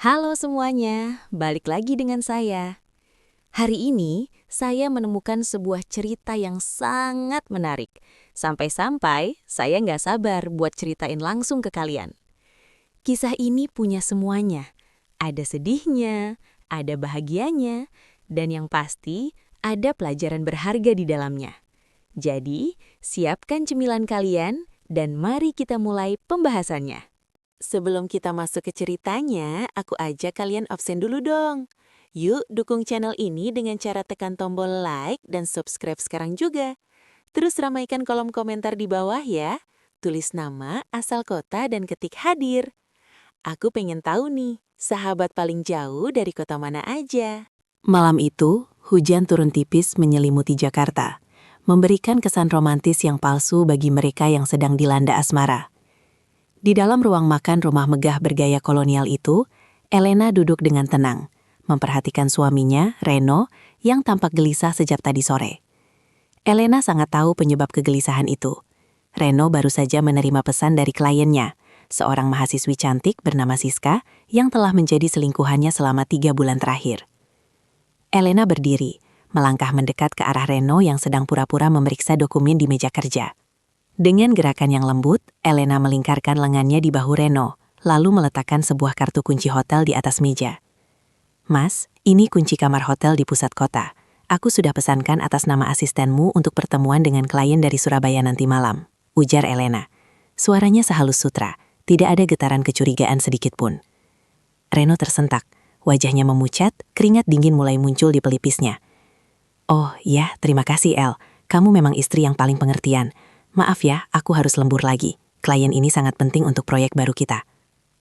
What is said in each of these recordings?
Halo semuanya, balik lagi dengan saya. Hari ini, saya menemukan sebuah cerita yang sangat menarik. Sampai-sampai, saya nggak sabar buat ceritain langsung ke kalian. Kisah ini punya semuanya. Ada sedihnya, ada bahagianya, dan yang pasti, ada pelajaran berharga di dalamnya. Jadi, siapkan cemilan kalian, dan mari kita mulai pembahasannya. Sebelum kita masuk ke ceritanya, aku ajak kalian absen dulu dong. Yuk dukung channel ini dengan cara tekan tombol like dan subscribe sekarang juga. Terus ramaikan kolom komentar di bawah ya. Tulis nama, asal kota, dan ketik hadir. Aku pengen tahu nih, sahabat paling jauh dari kota mana aja? Malam itu, hujan turun tipis menyelimuti Jakarta, memberikan kesan romantis yang palsu bagi mereka yang sedang dilanda asmara. Di dalam ruang makan rumah megah bergaya kolonial itu, Elena duduk dengan tenang, memperhatikan suaminya, Reno, yang tampak gelisah sejak tadi sore. Elena sangat tahu penyebab kegelisahan itu. Reno baru saja menerima pesan dari kliennya, seorang mahasiswi cantik bernama Siska yang telah menjadi selingkuhannya selama 3 bulan terakhir. Elena berdiri, melangkah mendekat ke arah Reno yang sedang pura-pura memeriksa dokumen di meja kerja. Dengan gerakan yang lembut, Elena melingkarkan lengannya di bahu Reno, lalu meletakkan sebuah kartu kunci hotel di atas meja. "Mas, ini kunci kamar hotel di pusat kota. Aku sudah pesankan atas nama asistenmu untuk pertemuan dengan klien dari Surabaya nanti malam," ujar Elena. Suaranya sehalus sutra, tidak ada getaran kecurigaan sedikit pun. Reno tersentak, wajahnya memucat, keringat dingin mulai muncul di pelipisnya. "Oh ya, terima kasih El, kamu memang istri yang paling pengertian. Maaf ya, aku harus lembur lagi. Klien ini sangat penting untuk proyek baru kita."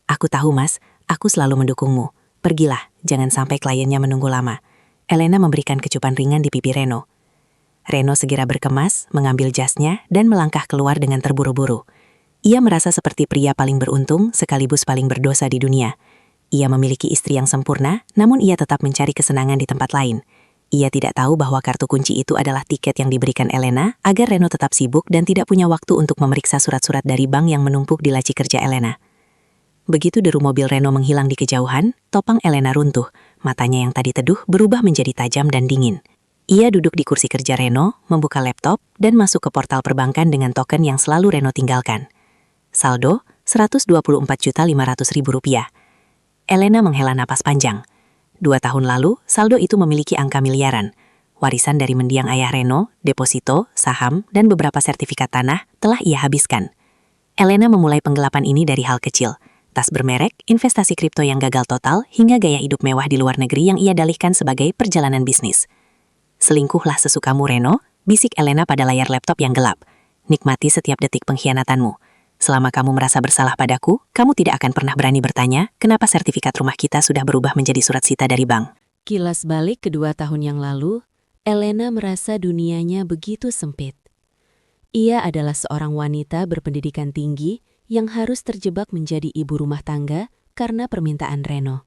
"Aku tahu mas, aku selalu mendukungmu. Pergilah, jangan sampai kliennya menunggu lama." Elena memberikan kecupan ringan di pipi Reno. Reno segera berkemas, mengambil jasnya, dan melangkah keluar dengan terburu-buru. Ia merasa seperti pria paling beruntung sekaligus paling berdosa di dunia. Ia memiliki istri yang sempurna, namun ia tetap mencari kesenangan di tempat lain. Ia tidak tahu bahwa kartu kunci itu adalah tiket yang diberikan Elena agar Reno tetap sibuk dan tidak punya waktu untuk memeriksa surat-surat dari bank yang menumpuk di laci kerja Elena. Begitu deru mobil Reno menghilang di kejauhan, topang Elena runtuh, matanya yang tadi teduh berubah menjadi tajam dan dingin. Ia duduk di kursi kerja Reno, membuka laptop, dan masuk ke portal perbankan dengan token yang selalu Reno tinggalkan. Saldo, Rp124.500.000. Elena menghela napas panjang. 2 tahun lalu, saldo itu memiliki angka miliaran. Warisan dari mendiang ayah Reno, deposito, saham, dan beberapa sertifikat tanah telah ia habiskan. Elena memulai penggelapan ini dari hal kecil. Tas bermerek, investasi kripto yang gagal total, hingga gaya hidup mewah di luar negeri yang ia dalihkan sebagai perjalanan bisnis. "Selingkuhlah sesukamu Reno," bisik Elena pada layar laptop yang gelap. "Nikmati setiap detik pengkhianatanmu. Selama kamu merasa bersalah padaku, kamu tidak akan pernah berani bertanya kenapa sertifikat rumah kita sudah berubah menjadi surat sita dari bank." Kilas balik ke 2 tahun yang lalu, Elena merasa dunianya begitu sempit. Ia adalah seorang wanita berpendidikan tinggi yang harus terjebak menjadi ibu rumah tangga karena permintaan Reno.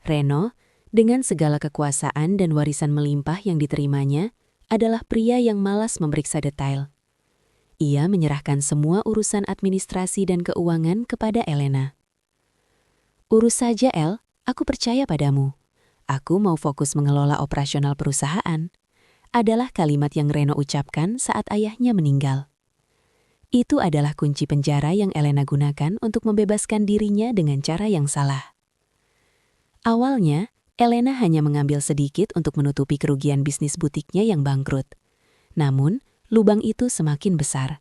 Reno, dengan segala kekuasaan dan warisan melimpah yang diterimanya, adalah pria yang malas memeriksa detail. Ia menyerahkan semua urusan administrasi dan keuangan kepada Elena. "Urus saja, El. Aku percaya padamu. Aku mau fokus mengelola operasional perusahaan," adalah kalimat yang Reno ucapkan saat ayahnya meninggal. Itu adalah kunci penjara yang Elena gunakan untuk membebaskan dirinya dengan cara yang salah. Awalnya, Elena hanya mengambil sedikit untuk menutupi kerugian bisnis butiknya yang bangkrut. Namun, lubang itu semakin besar.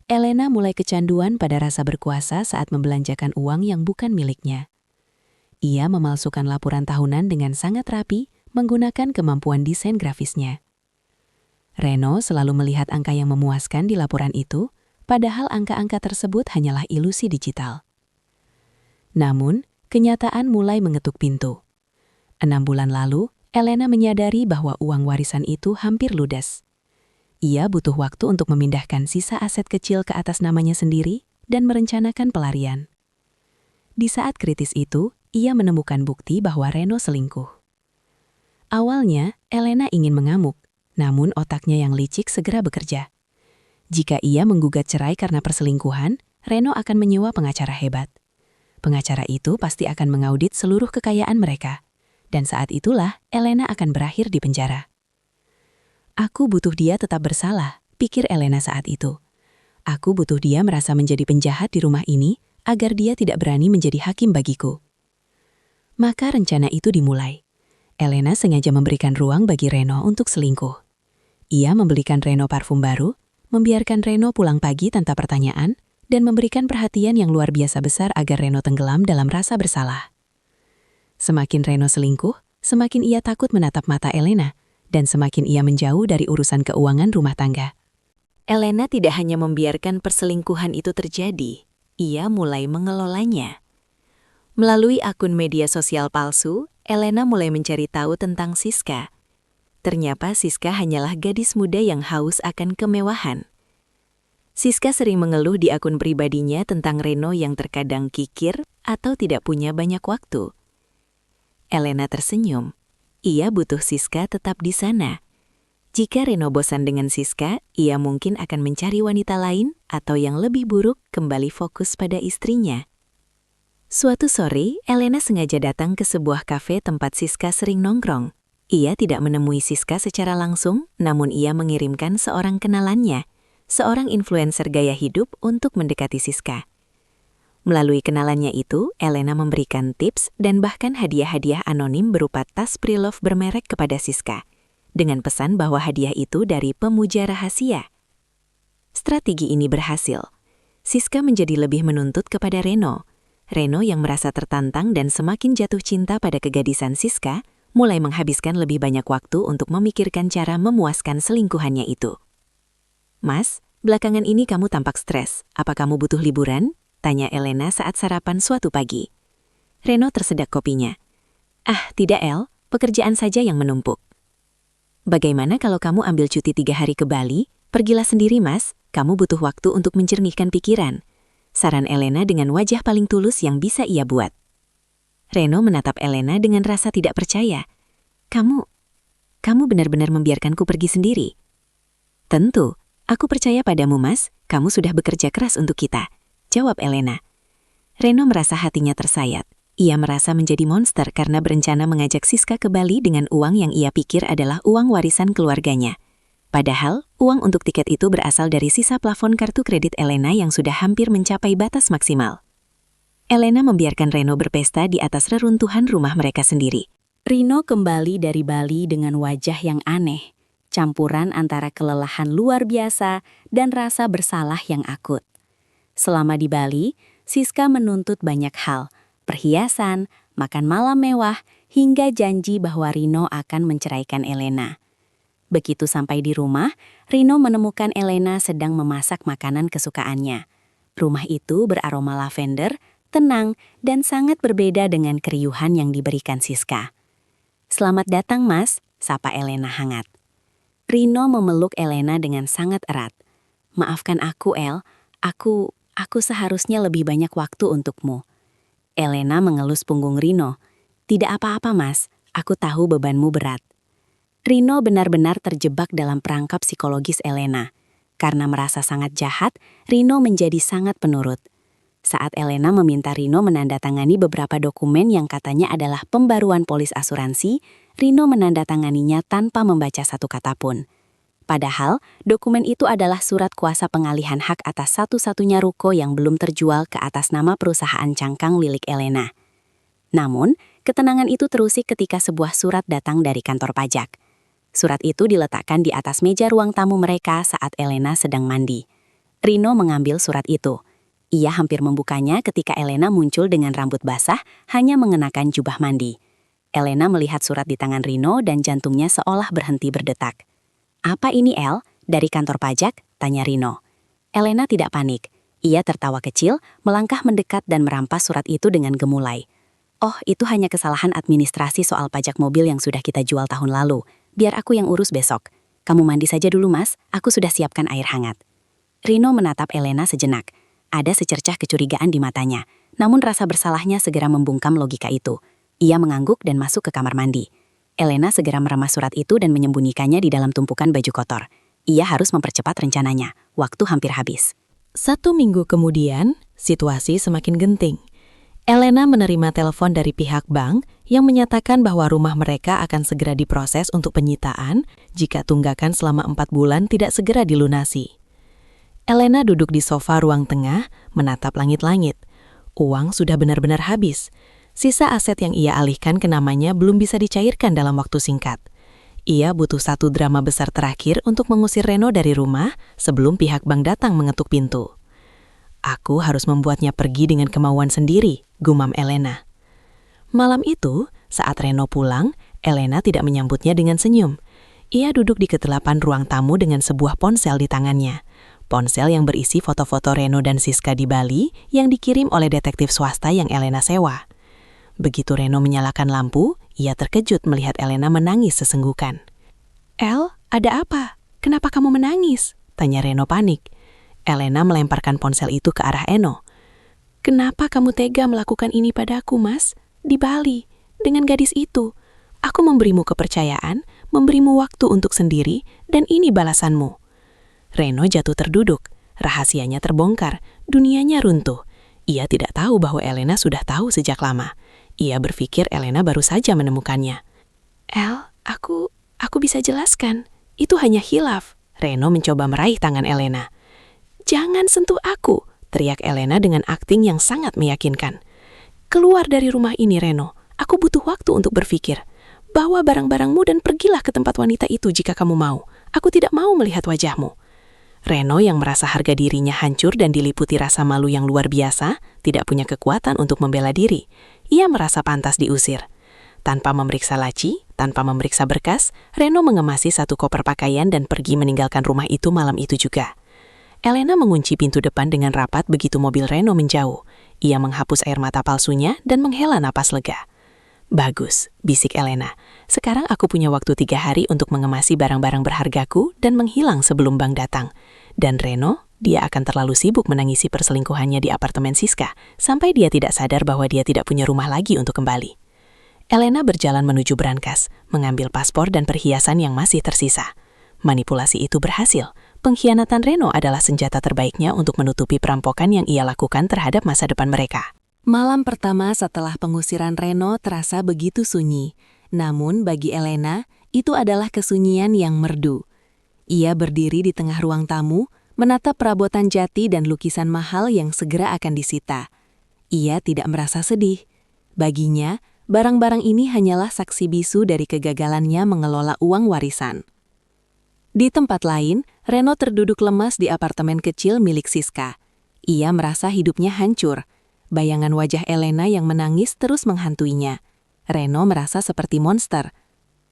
Elena mulai kecanduan pada rasa berkuasa saat membelanjakan uang yang bukan miliknya. Ia memalsukan laporan tahunan dengan sangat rapi, menggunakan kemampuan desain grafisnya. Reno selalu melihat angka yang memuaskan di laporan itu, padahal angka-angka tersebut hanyalah ilusi digital. Namun, kenyataan mulai mengetuk pintu. 6 bulan lalu, Elena menyadari bahwa uang warisan itu hampir ludes. Ia butuh waktu untuk memindahkan sisa aset kecil ke atas namanya sendiri dan merencanakan pelarian. Di saat kritis itu, ia menemukan bukti bahwa Reno selingkuh. Awalnya, Elena ingin mengamuk, namun otaknya yang licik segera bekerja. Jika ia menggugat cerai karena perselingkuhan, Reno akan menyewa pengacara hebat. Pengacara itu pasti akan mengaudit seluruh kekayaan mereka. Dan saat itulah Elena akan berakhir di penjara. Aku butuh dia tetap bersalah, pikir Elena saat itu. Aku butuh dia merasa menjadi penjahat di rumah ini, agar dia tidak berani menjadi hakim bagiku. Maka rencana itu dimulai. Elena sengaja memberikan ruang bagi Reno untuk selingkuh. Ia membelikan Reno parfum baru, membiarkan Reno pulang pagi tanpa pertanyaan, dan memberikan perhatian yang luar biasa besar agar Reno tenggelam dalam rasa bersalah. Semakin Reno selingkuh, semakin ia takut menatap mata Elena, dan semakin ia menjauh dari urusan keuangan rumah tangga. Elena tidak hanya membiarkan perselingkuhan itu terjadi, ia mulai mengelolanya. Melalui akun media sosial palsu, Elena mulai mencari tahu tentang Siska. Ternyata Siska hanyalah gadis muda yang haus akan kemewahan. Siska sering mengeluh di akun pribadinya tentang Reno yang terkadang kikir atau tidak punya banyak waktu. Elena tersenyum. Ia butuh Siska tetap di sana. Jika Reno bosan dengan Siska, ia mungkin akan mencari wanita lain atau yang lebih buruk kembali fokus pada istrinya. Suatu sore, Elena sengaja datang ke sebuah kafe tempat Siska sering nongkrong. Ia tidak menemui Siska secara langsung, namun ia mengirimkan seorang kenalannya, seorang influencer gaya hidup untuk mendekati Siska. Melalui kenalannya itu, Elena memberikan tips dan bahkan hadiah-hadiah anonim berupa tas pre-love bermerek kepada Siska, dengan pesan bahwa hadiah itu dari pemuja rahasia. Strategi ini berhasil. Siska menjadi lebih menuntut kepada Reno. Reno yang merasa tertantang dan semakin jatuh cinta pada kegadisan Siska, mulai menghabiskan lebih banyak waktu untuk memikirkan cara memuaskan selingkuhannya itu. "Mas, belakangan ini kamu tampak stres. Apa kamu butuh liburan?" tanya Elena saat sarapan suatu pagi. Reno tersedak kopinya. "Ah, tidak El, pekerjaan saja yang menumpuk." "Bagaimana kalau kamu ambil cuti 3 hari ke Bali? Pergilah sendiri Mas, kamu butuh waktu untuk menjernihkan pikiran," saran Elena dengan wajah paling tulus yang bisa ia buat. Reno menatap Elena dengan rasa tidak percaya. Kamu benar-benar membiarkanku pergi sendiri?" "Tentu. Aku percaya padamu Mas, kamu sudah bekerja keras untuk kita," jawab Elena. Reno merasa hatinya tersayat. Ia merasa menjadi monster karena berencana mengajak Siska ke Bali dengan uang yang ia pikir adalah uang warisan keluarganya. Padahal, uang untuk tiket itu berasal dari sisa plafon kartu kredit Elena yang sudah hampir mencapai batas maksimal. Elena membiarkan Reno berpesta di atas reruntuhan rumah mereka sendiri. Reno kembali dari Bali dengan wajah yang aneh. Campuran antara kelelahan luar biasa dan rasa bersalah yang akut. Selama di Bali, Siska menuntut banyak hal, perhiasan, makan malam mewah, hingga janji bahwa Reno akan menceraikan Elena. Begitu sampai di rumah, Reno menemukan Elena sedang memasak makanan kesukaannya. Rumah itu beraroma lavender, tenang, dan sangat berbeda dengan keriuhan yang diberikan Siska. "Selamat datang Mas," sapa Elena hangat. Reno memeluk Elena dengan sangat erat. "Maafkan aku, El. Aku seharusnya lebih banyak waktu untukmu." Elena mengelus punggung Reno. "Tidak apa-apa, Mas. Aku tahu bebanmu berat." Reno benar-benar terjebak dalam perangkap psikologis Elena. Karena merasa sangat jahat, Reno menjadi sangat penurut. Saat Elena meminta Reno menandatangani beberapa dokumen yang katanya adalah pembaruan polis asuransi, Reno menandatanganinya tanpa membaca satu kata pun. Padahal, dokumen itu adalah surat kuasa pengalihan hak atas satu-satunya ruko yang belum terjual ke atas nama perusahaan cangkang milik Elena. Namun, ketenangan itu terusik ketika sebuah surat datang dari kantor pajak. Surat itu diletakkan di atas meja ruang tamu mereka saat Elena sedang mandi. Reno mengambil surat itu. Ia hampir membukanya ketika Elena muncul dengan rambut basah, hanya mengenakan jubah mandi. Elena melihat surat di tangan Reno dan jantungnya seolah berhenti berdetak. "Apa ini, El? Dari kantor pajak?" tanya Reno. Elena tidak panik. Ia tertawa kecil, melangkah mendekat dan merampas surat itu dengan gemulai. "Oh, itu hanya kesalahan administrasi soal pajak mobil yang sudah kita jual tahun lalu. Biar aku yang urus besok. Kamu mandi saja dulu, Mas. Aku sudah siapkan air hangat." Reno menatap Elena sejenak. Ada secercah kecurigaan di matanya, namun rasa bersalahnya segera membungkam logika itu. Ia mengangguk dan masuk ke kamar mandi. Elena segera meremas surat itu dan menyembunyikannya di dalam tumpukan baju kotor. Ia harus mempercepat rencananya. Waktu hampir habis. 1 minggu kemudian, situasi semakin genting. Elena menerima telepon dari pihak bank yang menyatakan bahwa rumah mereka akan segera diproses untuk penyitaan jika tunggakan selama 4 bulan tidak segera dilunasi. Elena duduk di sofa ruang tengah, menatap langit-langit. Uang sudah benar-benar habis. Sisa aset yang ia alihkan ke namanya belum bisa dicairkan dalam waktu singkat. Ia butuh satu drama besar terakhir untuk mengusir Reno dari rumah sebelum pihak bank datang mengetuk pintu. Aku harus membuatnya pergi dengan kemauan sendiri, gumam Elena. Malam itu, saat Reno pulang, Elena tidak menyambutnya dengan senyum. Ia duduk di ketelapan ruang tamu dengan sebuah ponsel di tangannya. Ponsel yang berisi foto-foto Reno dan Siska di Bali yang dikirim oleh detektif swasta yang Elena sewa. Begitu Reno menyalakan lampu, ia terkejut melihat Elena menangis sesenggukan. "El, ada apa? Kenapa kamu menangis?" tanya Reno panik. Elena melemparkan ponsel itu ke arah Eno. "Kenapa kamu tega melakukan ini padaku, Mas? Di Bali, dengan gadis itu. Aku memberimu kepercayaan, memberimu waktu untuk sendiri, dan ini balasanmu." Reno jatuh terduduk. Rahasianya terbongkar, dunianya runtuh. Ia tidak tahu bahwa Elena sudah tahu sejak lama. Ia berpikir Elena baru saja menemukannya. "El, aku bisa jelaskan. Itu hanya khilaf." Reno mencoba meraih tangan Elena. "Jangan sentuh aku," teriak Elena dengan akting yang sangat meyakinkan. "Keluar dari rumah ini, Reno. Aku butuh waktu untuk berpikir. Bawa barang-barangmu dan pergilah ke tempat wanita itu jika kamu mau. Aku tidak mau melihat wajahmu." Reno yang merasa harga dirinya hancur dan diliputi rasa malu yang luar biasa, tidak punya kekuatan untuk membela diri. Ia merasa pantas diusir. Tanpa memeriksa laci, tanpa memeriksa berkas, Reno mengemasi satu koper pakaian dan pergi meninggalkan rumah itu malam itu juga. Elena mengunci pintu depan dengan rapat begitu mobil Reno menjauh. Ia menghapus air mata palsunya dan menghela napas lega. "Bagus," bisik Elena. "Sekarang aku punya waktu 3 hari untuk mengemasi barang-barang berhargaku dan menghilang sebelum bank datang. Dan Reno, dia akan terlalu sibuk menangisi perselingkuhannya di apartemen Siska sampai dia tidak sadar bahwa dia tidak punya rumah lagi untuk kembali." Elena berjalan menuju brankas, mengambil paspor dan perhiasan yang masih tersisa. Manipulasi itu berhasil. Pengkhianatan Reno adalah senjata terbaiknya untuk menutupi perampokan yang ia lakukan terhadap masa depan mereka. Malam pertama setelah pengusiran Reno terasa begitu sunyi. Namun bagi Elena, itu adalah kesunyian yang merdu. Ia berdiri di tengah ruang tamu, menatap perabotan jati dan lukisan mahal yang segera akan disita. Ia tidak merasa sedih. Baginya, barang-barang ini hanyalah saksi bisu dari kegagalannya mengelola uang warisan. Di tempat lain, Reno terduduk lemas di apartemen kecil milik Siska. Ia merasa hidupnya hancur. Bayangan wajah Elena yang menangis terus menghantuinya. Reno merasa seperti monster.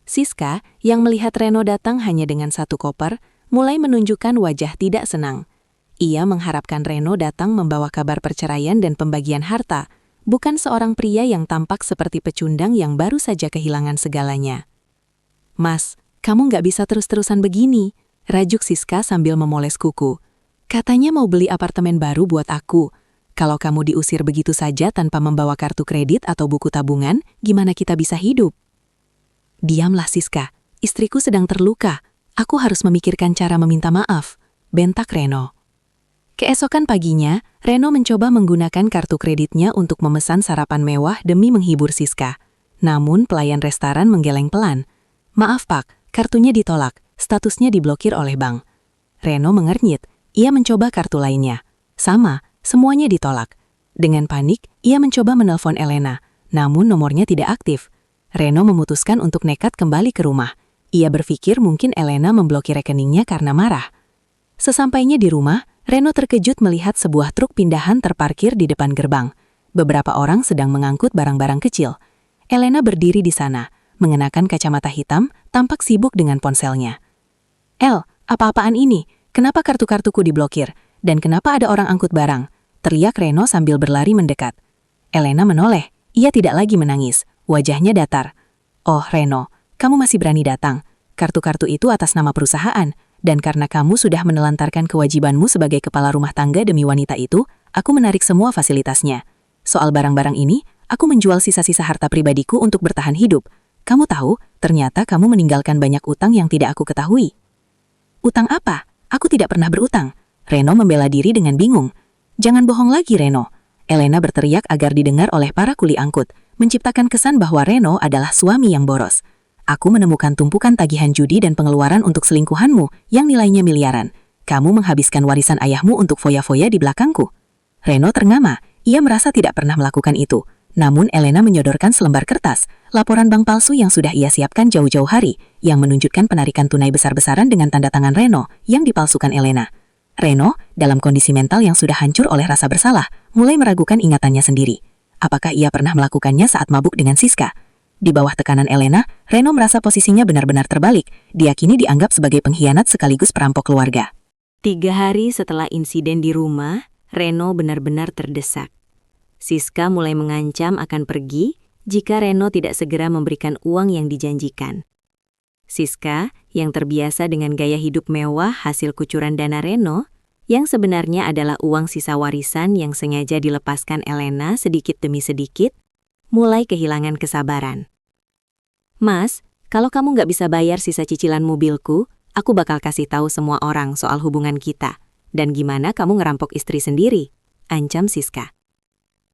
Siska, yang melihat Reno datang hanya dengan satu koper, mulai menunjukkan wajah tidak senang. Ia mengharapkan Reno datang membawa kabar perceraian dan pembagian harta, bukan seorang pria yang tampak seperti pecundang yang baru saja kehilangan segalanya. "Mas, kamu nggak bisa terus-terusan begini," rajuk Siska sambil memoles kuku. "Katanya mau beli apartemen baru buat aku. Kalau kamu diusir begitu saja tanpa membawa kartu kredit atau buku tabungan, gimana kita bisa hidup?" "Diamlah Siska, istriku sedang terluka. Aku harus memikirkan cara meminta maaf," bentak Reno. Keesokan paginya, Reno mencoba menggunakan kartu kreditnya untuk memesan sarapan mewah demi menghibur Siska. Namun pelayan restoran menggeleng pelan. "Maaf Pak, kartunya ditolak, statusnya diblokir oleh bank." Reno mengernyit, ia mencoba kartu lainnya. Sama, semuanya ditolak. Dengan panik, ia mencoba menelpon Elena, namun nomornya tidak aktif. Reno memutuskan untuk nekat kembali ke rumah. Ia berpikir mungkin Elena memblokir rekeningnya karena marah. Sesampainya di rumah, Reno terkejut melihat sebuah truk pindahan terparkir di depan gerbang. Beberapa orang sedang mengangkut barang-barang kecil. Elena berdiri di sana, mengenakan kacamata hitam, tampak sibuk dengan ponselnya. "El, apa-apaan ini? Kenapa kartu-kartuku diblokir? Dan kenapa ada orang angkut barang?" teriak Reno sambil berlari mendekat. Elena menoleh, ia tidak lagi menangis, wajahnya datar. "Oh Reno, kamu masih berani datang. Kartu-kartu itu atas nama perusahaan, dan karena kamu sudah menelantarkan kewajibanmu sebagai kepala rumah tangga demi wanita itu, aku menarik semua fasilitasnya. Soal barang-barang ini, aku menjual sisa-sisa harta pribadiku untuk bertahan hidup. Kamu tahu, ternyata kamu meninggalkan banyak utang yang tidak aku ketahui." "Utang apa? Aku tidak pernah berutang." Reno membela diri dengan bingung. "Jangan bohong lagi, Reno." Elena berteriak agar didengar oleh para kuli angkut, menciptakan kesan bahwa Reno adalah suami yang boros. Aku menemukan tumpukan tagihan judi dan pengeluaran untuk selingkuhanmu yang nilainya miliaran. Kamu menghabiskan warisan ayahmu untuk foya-foya di belakangku. Reno terngama, ia merasa tidak pernah melakukan itu. Namun Elena menyodorkan selembar kertas, laporan bank palsu yang sudah ia siapkan jauh-jauh hari, yang menunjukkan penarikan tunai besar-besaran dengan tanda tangan Reno yang dipalsukan Elena. Reno, dalam kondisi mental yang sudah hancur oleh rasa bersalah, mulai meragukan ingatannya sendiri. Apakah ia pernah melakukannya saat mabuk dengan Siska? Di bawah tekanan Elena, Reno merasa posisinya benar-benar terbalik. Dia kini dianggap sebagai pengkhianat sekaligus perampok keluarga. 3 hari setelah insiden di rumah, Reno benar-benar terdesak. Siska mulai mengancam akan pergi jika Reno tidak segera memberikan uang yang dijanjikan. Siska, yang terbiasa dengan gaya hidup mewah hasil kucuran dana Reno, yang sebenarnya adalah uang sisa warisan yang sengaja dilepaskan Elena sedikit demi sedikit, mulai kehilangan kesabaran. "Mas, kalau kamu nggak bisa bayar sisa cicilan mobilku, aku bakal kasih tahu semua orang soal hubungan kita. Dan gimana kamu ngerampok istri sendiri?" ancam Siska.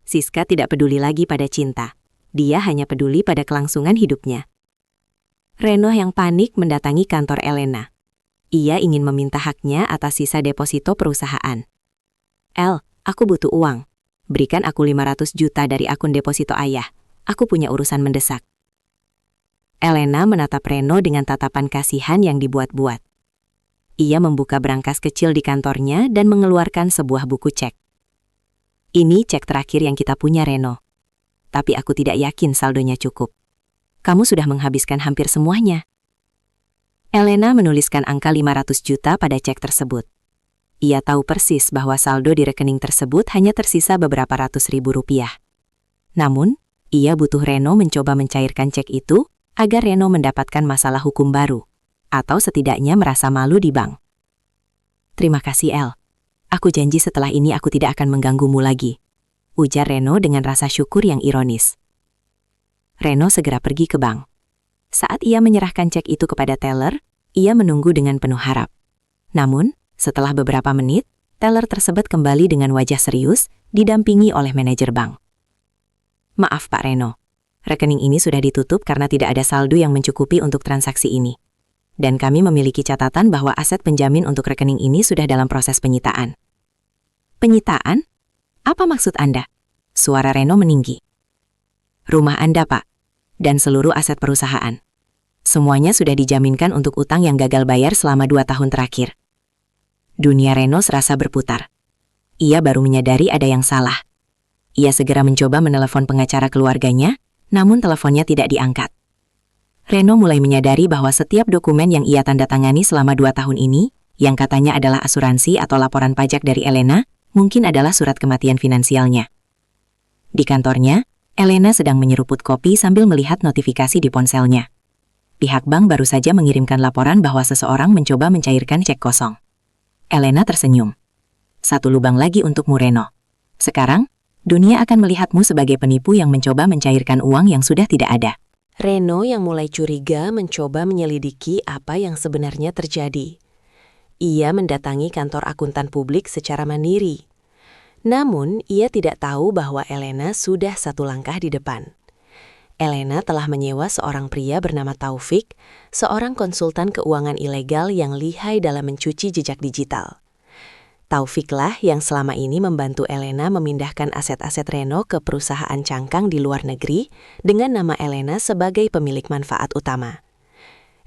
Siska tidak peduli lagi pada cinta. Dia hanya peduli pada kelangsungan hidupnya. Reno yang panik mendatangi kantor Elena. Ia ingin meminta haknya atas sisa deposito perusahaan. "El, aku butuh uang. Berikan aku 500 juta dari akun deposito ayah. Aku punya urusan mendesak." Elena menatap Reno dengan tatapan kasihan yang dibuat-buat. Ia membuka brankas kecil di kantornya dan mengeluarkan sebuah buku cek. "Ini cek terakhir yang kita punya, Reno. Tapi aku tidak yakin saldonya cukup. Kamu sudah menghabiskan hampir semuanya." Elena menuliskan angka 500 juta pada cek tersebut. Ia tahu persis bahwa saldo di rekening tersebut hanya tersisa beberapa ratus ribu rupiah. Namun, ia butuh Reno mencoba mencairkan cek itu agar Reno mendapatkan masalah hukum baru, atau setidaknya merasa malu di bank. "Terima kasih, El. Aku janji setelah ini aku tidak akan mengganggumu lagi," ujar Reno dengan rasa syukur yang ironis. Reno segera pergi ke bank. Saat ia menyerahkan cek itu kepada teller, ia menunggu dengan penuh harap. Namun, setelah beberapa menit, teller tersebut kembali dengan wajah serius, didampingi oleh manajer bank. "Maaf Pak Reno, rekening ini sudah ditutup karena tidak ada saldo yang mencukupi untuk transaksi ini. Dan kami memiliki catatan bahwa aset penjamin untuk rekening ini sudah dalam proses penyitaan." "Penyitaan? Apa maksud Anda?" Suara Reno meninggi. "Rumah Anda, Pak, dan seluruh aset perusahaan. Semuanya sudah dijaminkan untuk utang yang gagal bayar selama 2 tahun terakhir." Dunia Reno serasa berputar. Ia baru menyadari ada yang salah. Ia segera mencoba menelepon pengacara keluarganya, namun teleponnya tidak diangkat. Reno mulai menyadari bahwa setiap dokumen yang ia tanda tangani selama 2 tahun ini, yang katanya adalah asuransi atau laporan pajak dari Elena, mungkin adalah surat kematian finansialnya. Di kantornya, Elena sedang menyeruput kopi sambil melihat notifikasi di ponselnya. Pihak bank baru saja mengirimkan laporan bahwa seseorang mencoba mencairkan cek kosong. Elena tersenyum. "Satu lubang lagi untukmu, Reno. Sekarang, dunia akan melihatmu sebagai penipu yang mencoba mencairkan uang yang sudah tidak ada." Reno yang mulai curiga mencoba menyelidiki apa yang sebenarnya terjadi. Ia mendatangi kantor akuntan publik secara mandiri. Namun, ia tidak tahu bahwa Elena sudah 1 langkah di depan. Elena telah menyewa seorang pria bernama Taufik, seorang konsultan keuangan ilegal yang lihai dalam mencuci jejak digital. Taufiklah yang selama ini membantu Elena memindahkan aset-aset Reno ke perusahaan cangkang di luar negeri dengan nama Elena sebagai pemilik manfaat utama.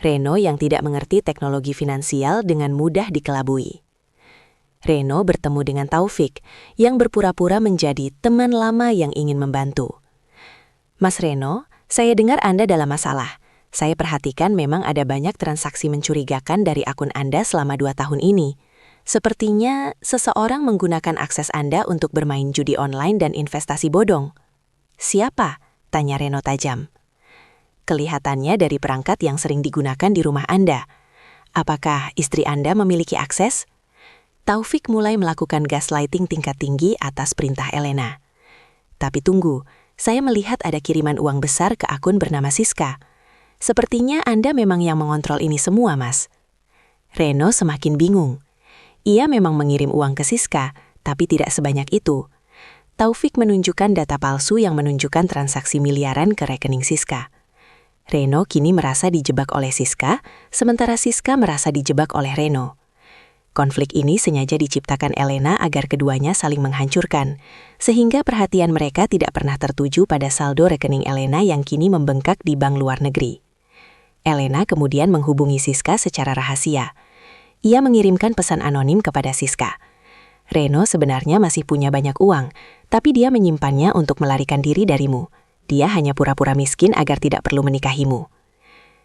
Reno yang tidak mengerti teknologi finansial dengan mudah dikelabui. Reno bertemu dengan Taufik yang berpura-pura menjadi teman lama yang ingin membantu. "Mas Reno, saya dengar Anda dalam masalah. Saya perhatikan memang ada banyak transaksi mencurigakan dari akun Anda selama 2 tahun ini. Sepertinya seseorang menggunakan akses Anda untuk bermain judi online dan investasi bodong." "Siapa?" tanya Reno tajam. "Kelihatannya dari perangkat yang sering digunakan di rumah Anda. Apakah istri Anda memiliki akses?" Taufik mulai melakukan gaslighting tingkat tinggi atas perintah Elena. "Tapi tunggu, saya melihat ada kiriman uang besar ke akun bernama Siska. Sepertinya Anda memang yang mengontrol ini semua, Mas." Reno semakin bingung. Ia memang mengirim uang ke Siska, tapi tidak sebanyak itu. Taufik menunjukkan data palsu yang menunjukkan transaksi miliaran ke rekening Siska. Reno kini merasa dijebak oleh Siska, sementara Siska merasa dijebak oleh Reno. Konflik ini sengaja diciptakan Elena agar keduanya saling menghancurkan, sehingga perhatian mereka tidak pernah tertuju pada saldo rekening Elena yang kini membengkak di bank luar negeri. Elena kemudian menghubungi Siska secara rahasia. Ia mengirimkan pesan anonim kepada Siska. Reno sebenarnya masih punya banyak uang, tapi dia menyimpannya untuk melarikan diri darimu. Dia hanya pura-pura miskin agar tidak perlu menikahimu.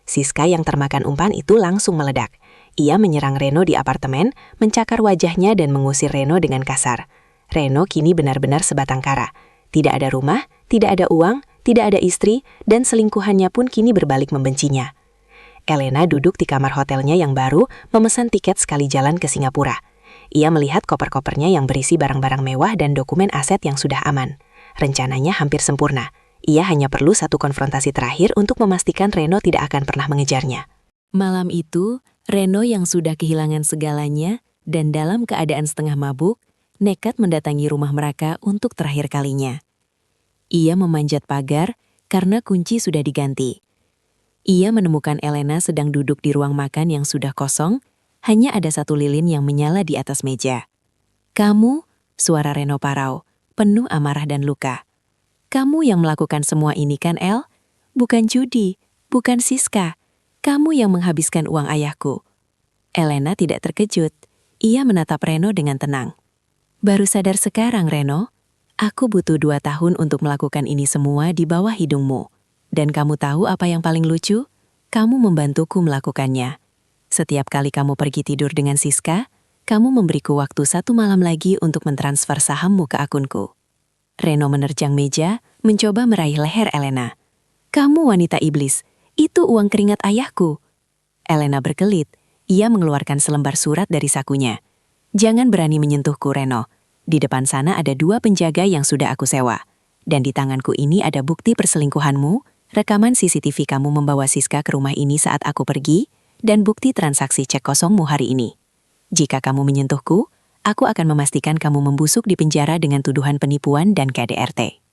Siska yang termakan umpan itu langsung meledak. Ia menyerang Reno di apartemen, mencakar wajahnya dan mengusir Reno dengan kasar. Reno kini benar-benar sebatang kara. Tidak ada rumah, tidak ada uang, tidak ada istri, dan selingkuhannya pun kini berbalik membencinya. Elena duduk di kamar hotelnya yang baru, memesan tiket sekali jalan ke Singapura. Ia melihat koper-kopernya yang berisi barang-barang mewah dan dokumen aset yang sudah aman. Rencananya hampir sempurna. Ia hanya perlu satu konfrontasi terakhir untuk memastikan Reno tidak akan pernah mengejarnya. Malam itu, Reno yang sudah kehilangan segalanya dan dalam keadaan setengah mabuk, nekat mendatangi rumah mereka untuk terakhir kalinya. Ia memanjat pagar karena kunci sudah diganti. Ia menemukan Elena sedang duduk di ruang makan yang sudah kosong, hanya ada satu lilin yang menyala di atas meja. "Kamu," suara Reno parau, penuh amarah dan luka. "Kamu yang melakukan semua ini kan, El? Bukan judi, bukan Siska. Kamu yang menghabiskan uang ayahku." Elena tidak terkejut. Ia menatap Reno dengan tenang. "Baru sadar sekarang, Reno. Aku butuh 2 tahun untuk melakukan ini semua di bawah hidungmu. Dan kamu tahu apa yang paling lucu? Kamu membantuku melakukannya. Setiap kali kamu pergi tidur dengan Siska, kamu memberiku waktu 1 malam lagi untuk mentransfer sahammu ke akunku." Reno menerjang meja, mencoba meraih leher Elena. "Kamu wanita iblis, itu uang keringat ayahku." Elena berkelit. Ia mengeluarkan selembar surat dari sakunya. "Jangan berani menyentuhku, Reno. Di depan sana ada 2 penjaga yang sudah aku sewa. Dan di tanganku ini ada bukti perselingkuhanmu, rekaman CCTV kamu membawa Siska ke rumah ini saat aku pergi, dan bukti transaksi cek kosongmu hari ini. Jika kamu menyentuhku, aku akan memastikan kamu membusuk di penjara dengan tuduhan penipuan dan KDRT."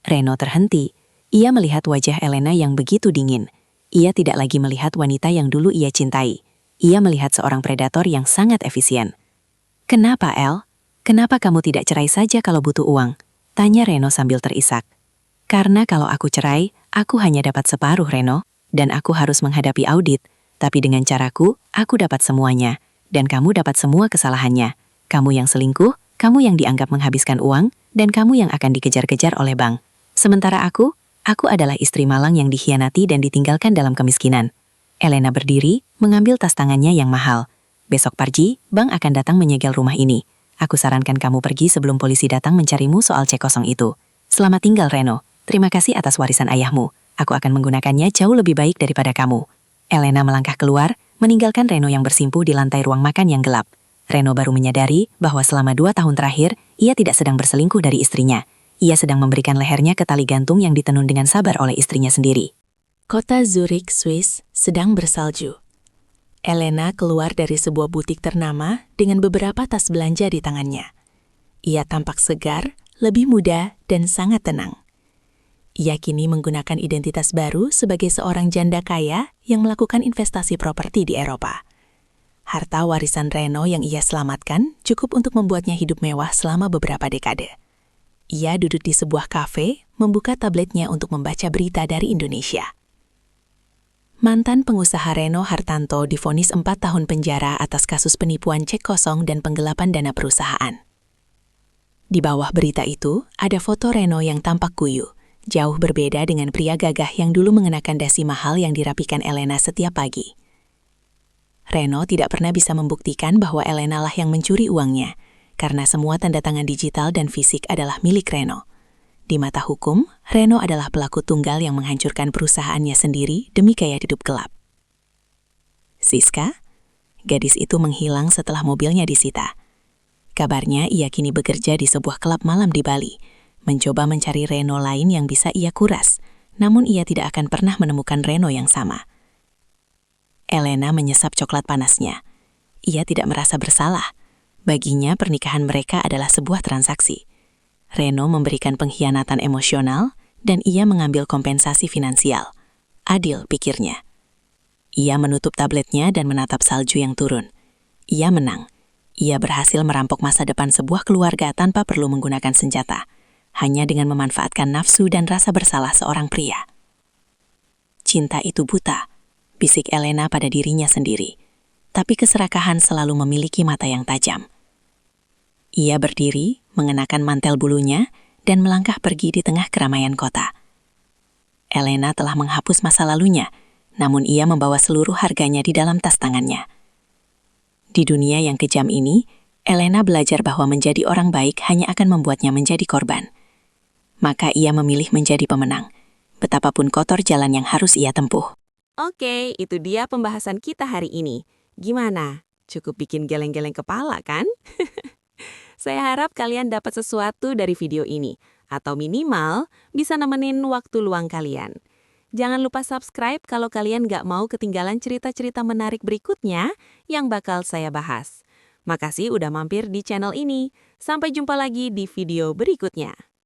Reno terhenti. Ia melihat wajah Elena yang begitu dingin. Ia tidak lagi melihat wanita yang dulu ia cintai. Ia melihat seorang predator yang sangat efisien. "Kenapa, El? Kenapa kamu tidak cerai saja kalau butuh uang?" tanya Reno sambil terisak. "Karena kalau aku cerai, aku hanya dapat separuh, Reno, dan aku harus menghadapi audit. Tapi dengan caraku, aku dapat semuanya, dan kamu dapat semua kesalahannya. Kamu yang selingkuh, kamu yang dianggap menghabiskan uang, dan kamu yang akan dikejar-kejar oleh bank. Sementara aku adalah istri malang yang dikhianati dan ditinggalkan dalam kemiskinan." Elena berdiri, mengambil tas tangannya yang mahal. "Besok pagi, bank akan datang menyegel rumah ini. Aku sarankan kamu pergi sebelum polisi datang mencarimu soal cek kosong itu. Selamat tinggal, Reno. Terima kasih atas warisan ayahmu. Aku akan menggunakannya jauh lebih baik daripada kamu." Elena melangkah keluar, meninggalkan Reno yang bersimpuh di lantai ruang makan yang gelap. Reno baru menyadari bahwa selama 2 tahun terakhir, ia tidak sedang berselingkuh dari istrinya. Ia sedang memberikan lehernya ke tali gantung yang ditenun dengan sabar oleh istrinya sendiri. Kota Zurich, Swiss, sedang bersalju. Elena keluar dari sebuah butik ternama dengan beberapa tas belanja di tangannya. Ia tampak segar, lebih muda, dan sangat tenang. Ia kini menggunakan identitas baru sebagai seorang janda kaya yang melakukan investasi properti di Eropa. Harta warisan Reno yang ia selamatkan cukup untuk membuatnya hidup mewah selama beberapa dekade. Ia duduk di sebuah kafe, membuka tabletnya untuk membaca berita dari Indonesia. Mantan pengusaha Reno Hartanto divonis 4 tahun penjara atas kasus penipuan cek kosong dan penggelapan dana perusahaan. Di bawah berita itu, ada foto Reno yang tampak kuyu, jauh berbeda dengan pria gagah yang dulu mengenakan dasi mahal yang dirapikan Elena setiap pagi. Reno tidak pernah bisa membuktikan bahwa Elena lah yang mencuri uangnya, karena semua tanda tangan digital dan fisik adalah milik Reno. Di mata hukum, Reno adalah pelaku tunggal yang menghancurkan perusahaannya sendiri demi gaya hidup gelap. Siska, gadis itu menghilang setelah mobilnya disita. Kabarnya ia kini bekerja di sebuah klub malam di Bali, mencoba mencari Reno lain yang bisa ia kuras, namun ia tidak akan pernah menemukan Reno yang sama. Elena menyesap coklat panasnya. Ia tidak merasa bersalah. Baginya pernikahan mereka adalah sebuah transaksi. Reno memberikan pengkhianatan emosional dan ia mengambil kompensasi finansial. Adil, pikirnya. Ia menutup tabletnya dan menatap salju yang turun. Ia menang. Ia berhasil merampok masa depan sebuah keluarga tanpa perlu menggunakan senjata, hanya dengan memanfaatkan nafsu dan rasa bersalah seorang pria. Cinta itu buta, bisik Elena pada dirinya sendiri. Tapi keserakahan selalu memiliki mata yang tajam. Ia berdiri, mengenakan mantel bulunya, dan melangkah pergi di tengah keramaian kota. Elena telah menghapus masa lalunya, namun ia membawa seluruh harganya di dalam tas tangannya. Di dunia yang kejam ini, Elena belajar bahwa menjadi orang baik hanya akan membuatnya menjadi korban. Maka ia memilih menjadi pemenang, betapapun kotor jalan yang harus ia tempuh. Oke, itu dia pembahasan kita hari ini. Gimana? Cukup bikin geleng-geleng kepala, kan? Saya harap kalian dapat sesuatu dari video ini, atau minimal bisa nemenin waktu luang kalian. Jangan lupa subscribe kalau kalian nggak mau ketinggalan cerita-cerita menarik berikutnya yang bakal saya bahas. Makasih udah mampir di channel ini. Sampai jumpa lagi di video berikutnya.